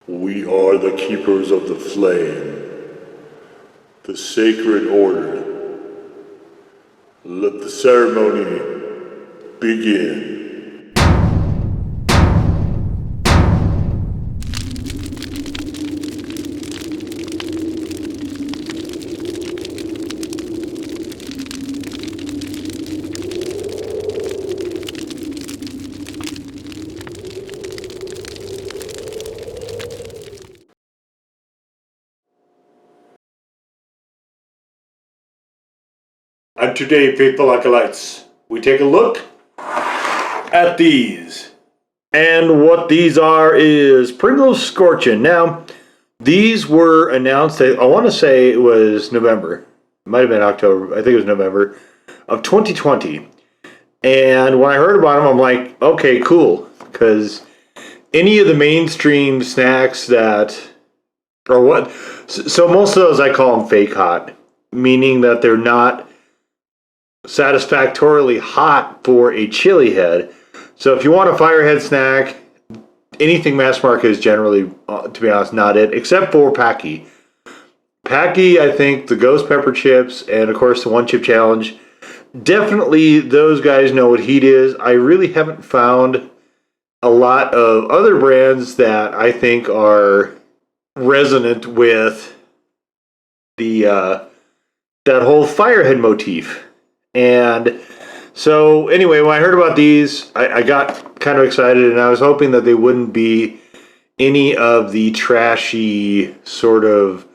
We are the keepers of the flame, the sacred order. Let the ceremony begin. And today, faithful acolytes, we take a look at these. And what these are is Pringles Scorchin. Now, these were announced, I want to say it was November. It might have been October. I think it was November of 2020. And when I heard about them, I'm like, okay, cool. Because any of the mainstream snacks that, or what, so most of those I call them fake hot, meaning that they're not satisfactorily hot for a chili head. So if you want a firehead snack, anything mass market is generally, to be honest, not it, except for Packy. Packy, I think, the ghost pepper chips, and of course the one chip challenge, definitely those guys know what heat is. I really haven't found a lot of other brands that I think are resonant with the that whole firehead motif. And so anyway, when I heard about these, I got kind of excited, and I was hoping that they wouldn't be any of the trashy sort of,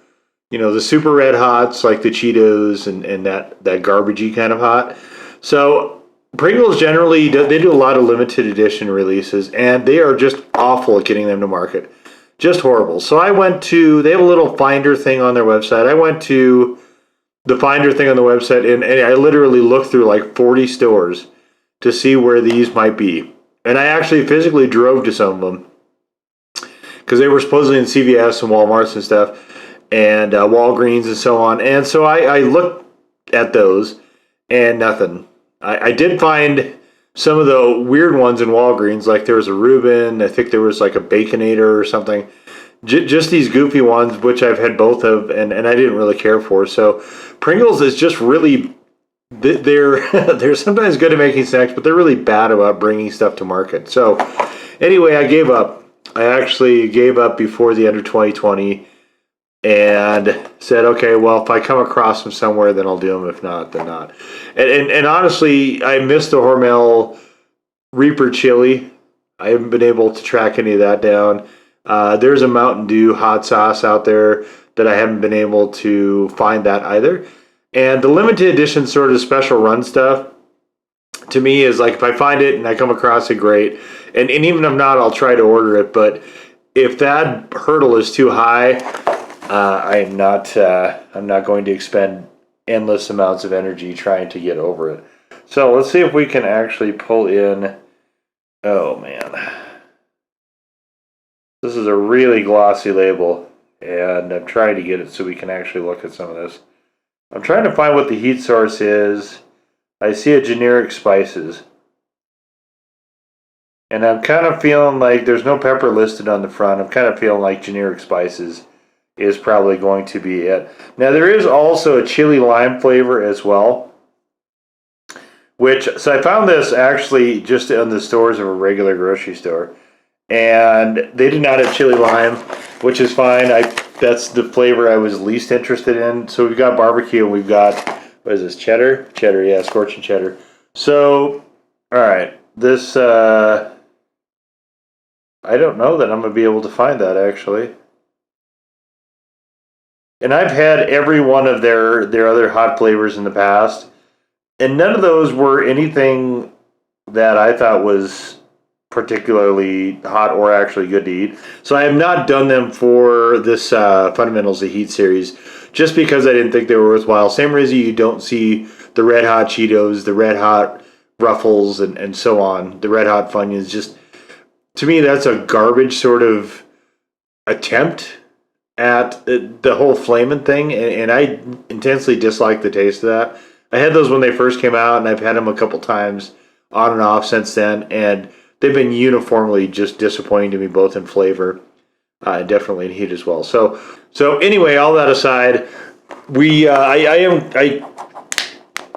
you know, the super red hots like the Cheetos and that garbagey kind of hot. So Pringles generally, they do a lot of limited edition releases, and they are just awful at getting them to market. Just horrible. So I went to, they have a little finder thing on their website. I went to the finder thing on the website, and I literally looked through like 40 stores to see where these might be. And I actually physically drove to some of them because they were supposedly in CVS and Walmarts and stuff, and Walgreens and so on. And so I looked at those, and nothing. I did find some of the weird ones in Walgreens, like there was a Reuben, I think there was like a Baconator or something. Just these goofy ones, which I've had both of, and I didn't really care for. So Pringles is just really, they're sometimes good at making snacks, but they're really bad about bringing stuff to market. So anyway, I gave up. I actually gave up before the end of 2020 and said, okay, well, if I come across them somewhere, then I'll do them. If not, then not. And honestly, I missed the Hormel Reaper chili. I haven't been able to track any of that down. There's a Mountain Dew hot sauce out there that I haven't been able to find that either. And the limited edition sort of special run stuff, to me, is like if I find it and I come across it, great. And even if not, I'll try to order it. But if that hurdle is too high, I'm not going to expend endless amounts of energy trying to get over it. So let's see if we can actually pull in. Oh, man. This is a really glossy label, and I'm trying to get it so we can actually look at some of this. I'm trying to find what the heat source is. I see a generic spices. And I'm kind of feeling like there's no pepper listed on the front. I'm kind of feeling like generic spices is probably going to be it. Now, there is also a chili lime flavor as well. So I found this actually just in the stores of a regular grocery store. And they did not have chili lime, which is fine. That's the flavor I was least interested in. So we've got barbecue, and we've got, what is this, cheddar? Cheddar, yeah, Scorchin cheddar. So, all right, this, I don't know that I'm going to be able to find that, actually. And I've had every one of their other hot flavors in the past, and none of those were anything that I thought was particularly hot or actually good to eat. So I have not done them for this Fundamentals of Heat series, just because I didn't think they were worthwhile. Same reason you don't see the Red Hot Cheetos, the Red Hot Ruffles, and so on, the Red Hot Funyuns. Just, to me, that's a garbage sort of attempt at the whole flamin' thing, and I intensely dislike the taste of that. I had those when they first came out, and I've had them a couple times on and off since then, and they've been uniformly just disappointing to me, both in flavor. definitely in heat as well. So anyway, all that aside,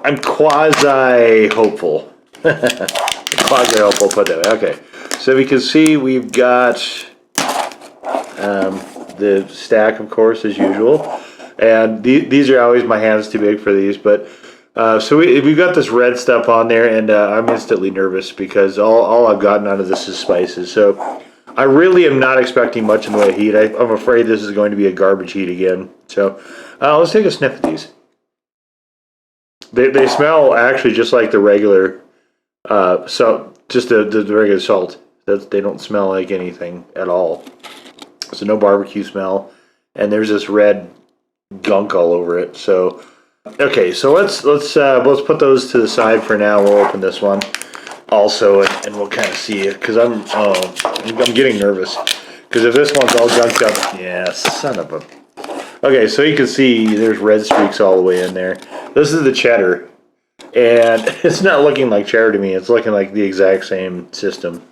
I'm quasi hopeful. Quasi hopeful, put that way. Okay, so we can see we've got the stack, of course, as usual, and these are always, my hand's too big for these, but so we've got this red stuff on there, and I'm instantly nervous because all I've gotten out of this is spices. So I really am not expecting much in the way of heat. I'm afraid this is going to be a garbage heat again. So let's take a sniff at these. They smell actually just like the regular, so just the regular salt. They don't smell like anything at all. So no barbecue smell, and there's this red gunk all over it. So okay, so let's put those to the side for now. We'll open this one also, and we'll kind of see it because I'm getting nervous because if this one's all gunked up, yeah, son of a. Okay, so you can see there's red streaks all the way in there. This is the cheddar, and it's not looking like cheddar to me. It's looking like the exact same system.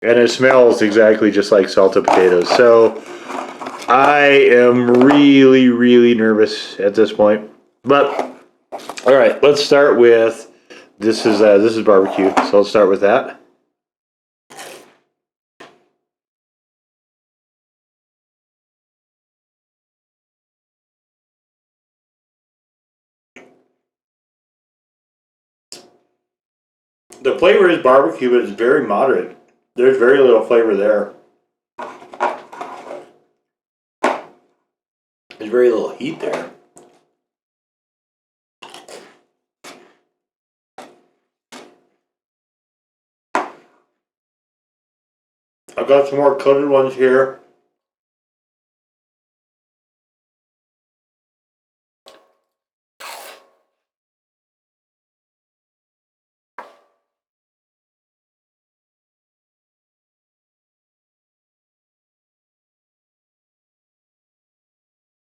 And it smells exactly just like salted potatoes. So I am really, really nervous at this point. But all right, let's start with this is barbecue. So let's start with that. The flavor is barbecue, but it's very moderate. There's very little flavor there. There's very little heat there. I've got some more coated ones here.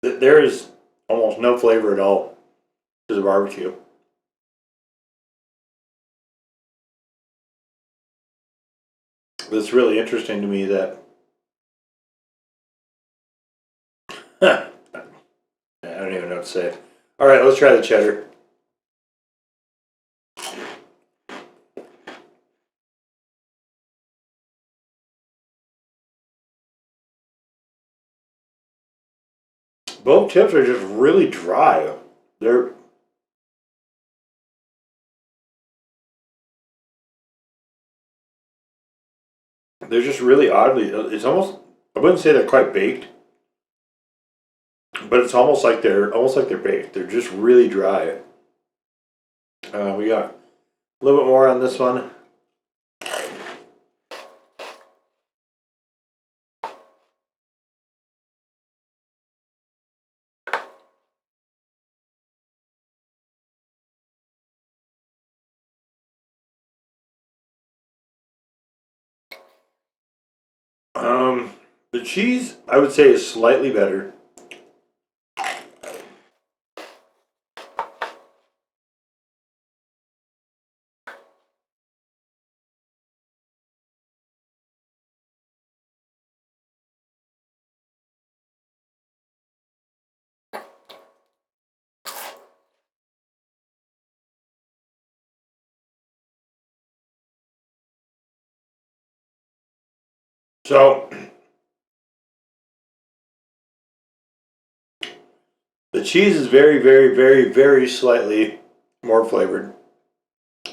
There is almost no flavor at all to the barbecue. It's really interesting to me that I don't even know what to say. All right, let's try the cheddar. Both chips are just really dry. They're just really oddly. It's almost, I wouldn't say they're quite baked, but it's almost like they're baked. They're just really dry. We got a little bit more on this one. The cheese, I would say, is slightly better. So the cheese is very, very, very, very slightly more flavored.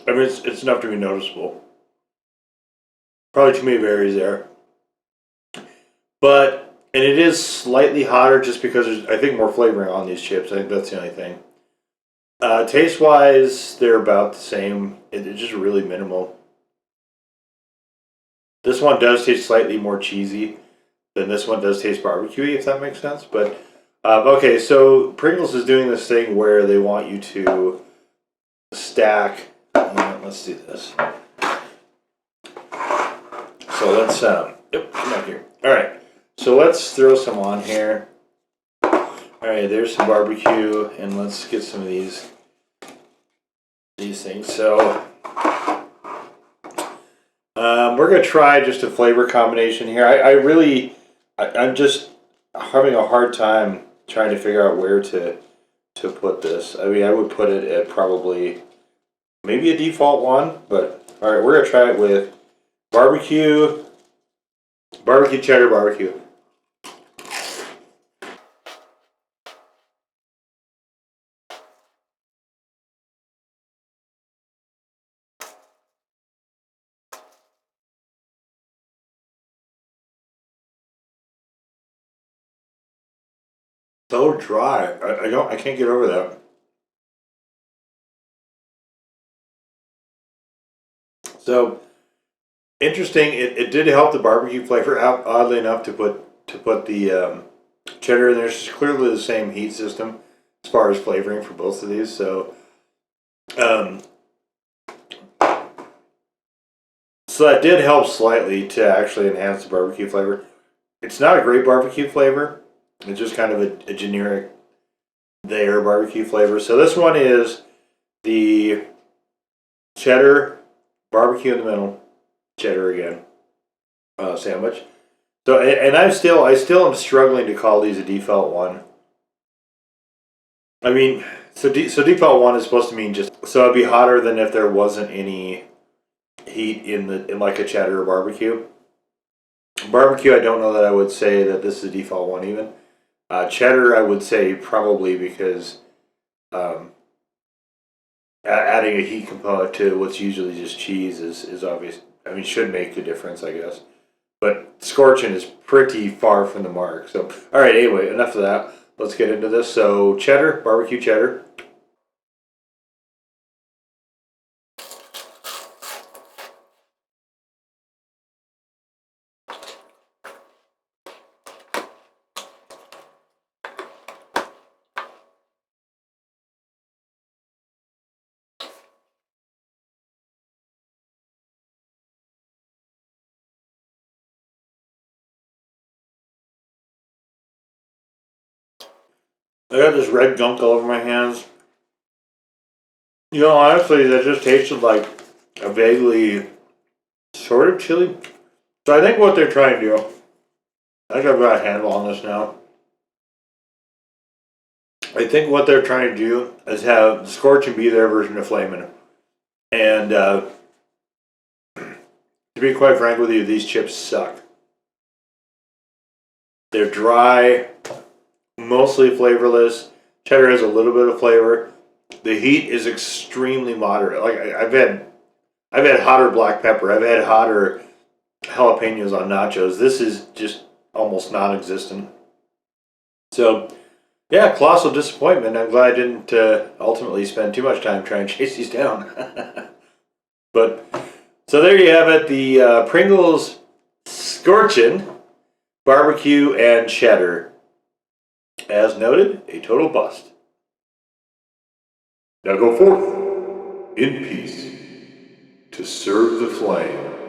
I mean, it's enough to be noticeable. Probably too many berries there. And it is slightly hotter just because there's, I think, more flavoring on these chips. I think that's the only thing. Taste-wise, they're about the same. It's just really minimal. This one does taste slightly more cheesy than this one does taste barbecue-y, if that makes sense. But, okay, so Pringles is doing this thing where they want you to stack. Let's do this. So let's, yep, come back here. All right, so let's throw some on here. All right, there's some barbecue, and let's get some of these things. So, We're gonna try just a flavor combination here. I'm just having a hard time trying to figure out where to put this. I mean, I would put it at probably maybe a default one, but all right, we're gonna try it with barbecue, cheddar barbecue. So dry. I can't get over that. So interesting. It did help the barbecue flavor out. Oddly enough, to put the cheddar in there. It's clearly the same heat system as far as flavoring for both of these. So, um, so that did help slightly to actually enhance the barbecue flavor. It's not a great barbecue flavor. It's just kind of a generic there barbecue flavor. So this one is the cheddar barbecue in the middle, cheddar again sandwich. So and I still am struggling to call these a default one. I mean, so default one is supposed to mean just so it'd be hotter than if there wasn't any heat in like a cheddar or barbecue. Barbecue, I don't know that I would say that this is a default one even. Cheddar, I would say probably because um, adding a heat component to what's usually just cheese is obvious. I mean, should make a difference, I guess. But scorching is pretty far from the mark. So, all right. Anyway, enough of that. Let's get into this. So, cheddar, barbecue cheddar. I got this red gunk all over my hands. You know, honestly, that just tasted like a vaguely sort of chili. So I think what they're trying to do, I think I've got a handle on this now. I think what they're trying to do is have Scorchin be their version of flaming. And to be quite frank with you, these chips suck. They're dry, mostly flavorless. Cheddar has a little bit of flavor. The heat is extremely moderate. Like I've had hotter black pepper. I've had hotter jalapenos on nachos. This is just almost non-existent. So yeah, colossal disappointment. I'm glad I didn't ultimately spend too much time trying to chase these down. But so there you have it. The Pringles Scorchin barbecue and cheddar. As noted, a total bust. Now go forth in peace to serve the flame.